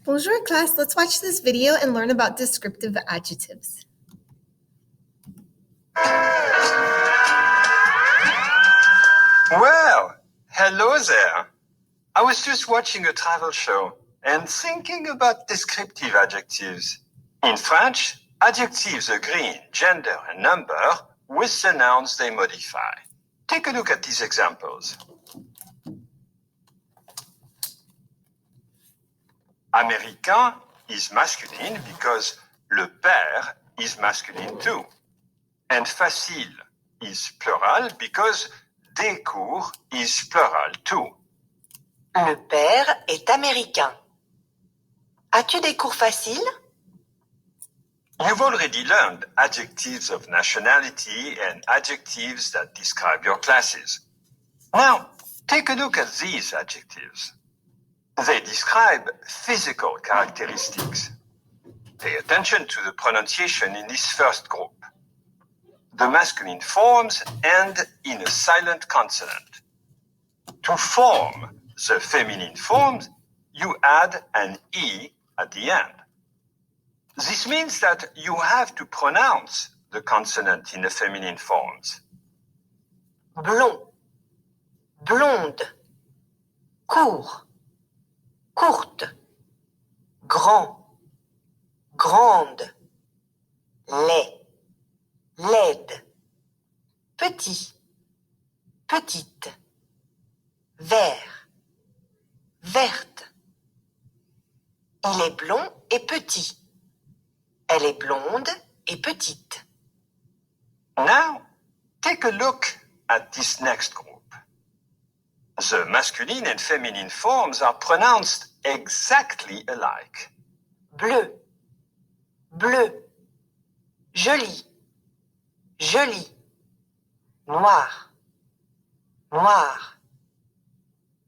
Bonjour class, let's watch this video and learn about descriptive adjectives. Well, hello there. I was just watching a travel show and thinking about descriptive adjectives. In French, adjectives agree in gender and number with the nouns they modify. Take a look at these examples. Américain is masculine because le père is masculine too. And facile is plural because des cours is plural too. Le père est américain. As-tu des cours faciles? You've already learned adjectives of nationality and adjectives that describe your classes. Now, take a look at these adjectives. They describe physical characteristics. Pay attention to the pronunciation in this first group. The masculine forms end in a silent consonant. To form the feminine forms, you add an E at the end. This means that you have to pronounce the consonant in the feminine forms. Blond, blonde, court, courte, grand, grande, laid, laide, petit, petite, vert, verte. Il est blond et petit. Elle est blonde et petite. Now, take a look at this next group. The masculine and feminine forms are pronounced exactly alike. Bleu, bleu, joli, joli, noir, noir.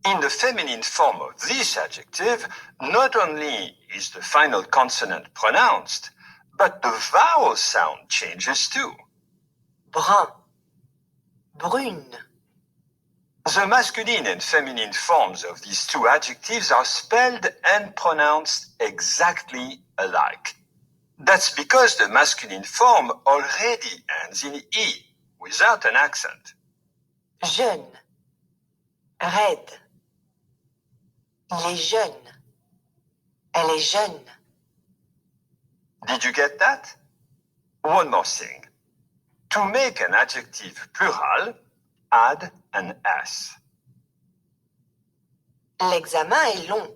In the feminine form of this adjective, not only is the final consonant pronounced, but the vowel sound changes too. Brun, brune. The masculine and feminine forms of these two adjectives are spelled and pronounced exactly alike. That's because the masculine form already ends in E, without an accent. Jeune, raide. Il est jeune. Elle est jeune. Did you get that? One more thing. To make an adjective plural, add an S. L'examen est long.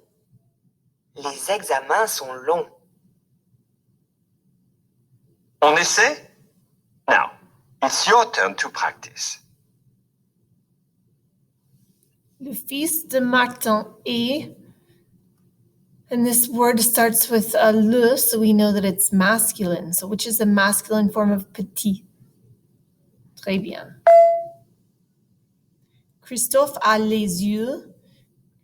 Les examens sont longs. On essaie? Now, it's your turn to practice. Le fils de Martin est, and this word starts with a le, so we know that it's masculine. So which is the masculine form of petit? Très bien. Christophe a les yeux.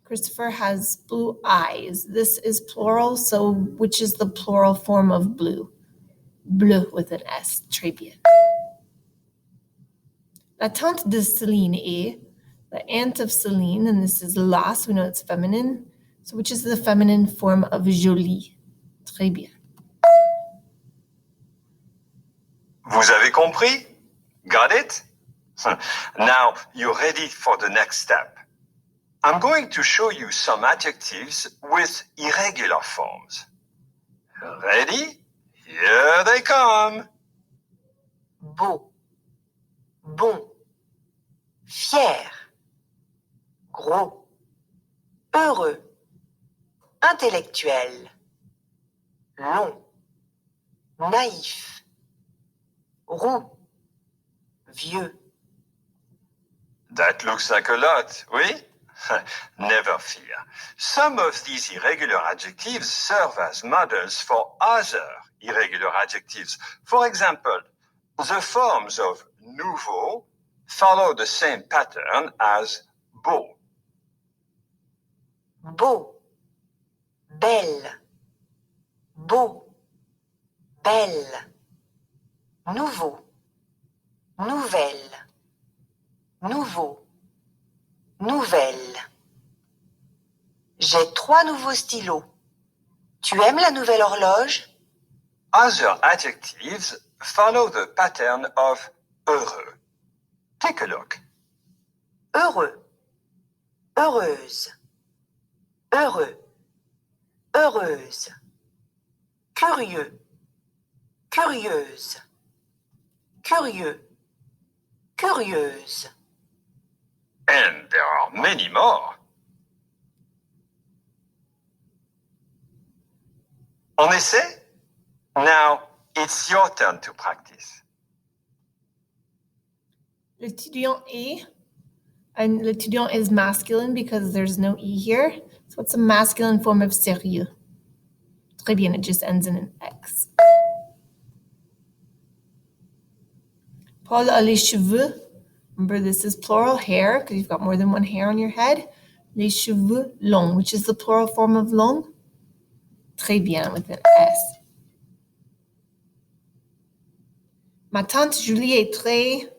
Christopher has blue eyes. This is plural, so which is the plural form of blue? Bleu with an S. Très bien. La tante de Céline est, the aunt of Céline, and this is la, so we know it's feminine. So which is the feminine form of jolie? Très bien. Vous avez compris? Got it? Now you're ready for the next step. I'm going to show you some adjectives with irregular forms. Ready? Here they come. Beau, bon, fier, gros, heureux, intellectuel, long, naïf, roux, vieux. That looks like a lot, oui? Never fear. Some of these irregular adjectives serve as models for other irregular adjectives. For example, the forms of nouveau follow the same pattern as beau. Beau, belle, beau, belle, nouveau, nouvelle, nouveau, nouvelle. J'ai 3 nouveaux stylos. Tu aimes la nouvelle horloge? Other adjectives follow the pattern of heureux. Take a look. Heureux, heureuse, heureux, heureuse. Curieux, curieuse, curieux, curieuse. And there are many more. On essaie? Now it's your turn to practice. L'étudiant est, and l'étudiant is masculine because there's no E here. So it's a masculine form of sérieux. Très bien, it just ends in an X. Paul a les cheveux. Remember, this is plural hair because you've got more than one hair on your head. Les cheveux longs, which is the plural form of long. Très bien, with an S. Ma tante Julie est très.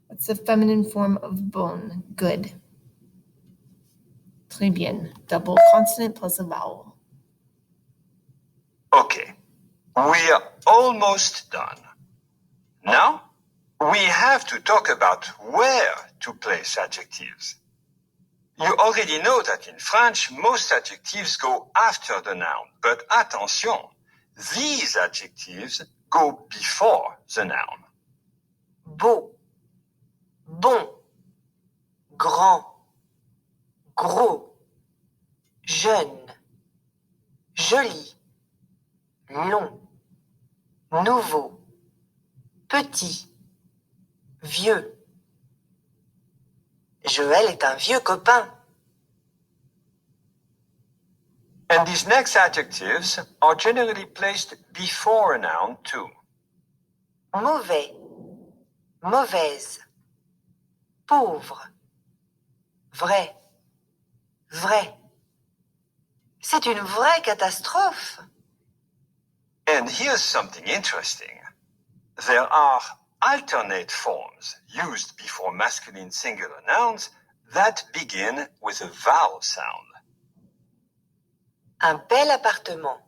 What's the feminine form of bonne? Good. Très bien. Double consonant plus a vowel. Okay, we're almost done. Now, we have to talk about where to place adjectives. You already know that in French, most adjectives go after the noun, but attention, these adjectives go before the noun. Beau, bon, grand, gros, jeune, joli, long, nouveau, petit, vieux. Joël est un vieux copain. And these next adjectives are generally placed before a noun too. Mauvais, mauvaise, pauvre, vrai, vrai. C'est une vraie catastrophe. And here's something interesting. There are alternate forms used before masculine singular nouns that begin with a vowel sound. Un bel appartement.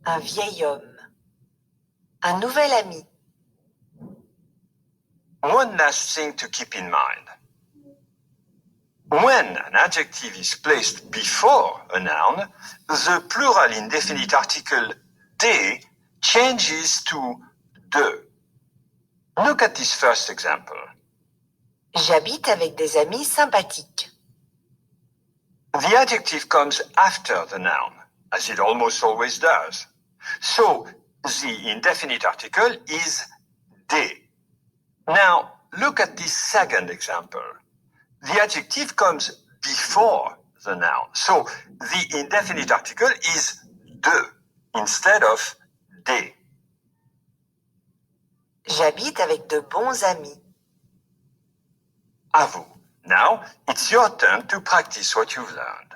Un vieil homme. Un nouvel ami. One last thing to keep in mind. When an adjective is placed before a noun, the plural indefinite article des changes to de. Look at this first example. J'habite avec des amis sympathiques. The adjective comes after the noun, as it almost always does. So the indefinite article is des. Now, look at this second example. The adjective comes before the noun. So the indefinite article is de instead of des. J'habite avec de bons amis. À vous. Now, it's your turn to practice what you've learned.